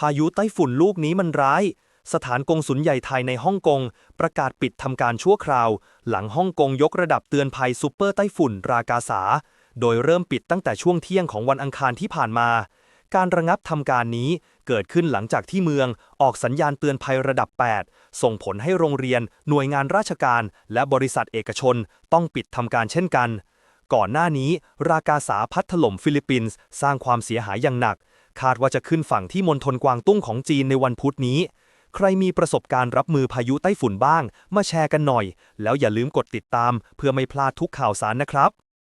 พายุไต้ฝุ่นลูกนี้มันร้ายสถานกงสุลใหญ่ไทยในฮ่องกงประกาศปิดทำการชั่วคราวหลังฮ่องกงยกระดับเตือนภัยซูเปอร์ไต้ฝุ่นรากาสาโดยเริ่มปิดตั้งแต่ช่วงเที่ยงของวันอังคารที่ผ่านมาการระงับทำการนี้เกิดขึ้นหลังจากที่เมืองออกสัญญาณเตือนภัยระดับ 8 ส่งผลให้โรงเรียนหน่วยงานราชการและบริษัทเอกชนต้องปิดทำการเช่นกันก่อนหน้านี้รากาสาพัดถล่มฟิลิปปินส์สร้างความเสียหายอย่างหนักคาดว่าจะขึ้นฝั่งที่มณฑลกวางตุ้งของจีนในวันพุธนี้ใครมีประสบการณ์รับมือพายุไต้ฝุ่นบ้างมาแชร์กันหน่อยแล้วอย่าลืมกดติดตามเพื่อไม่พลาดทุกข่าวสารนะครับ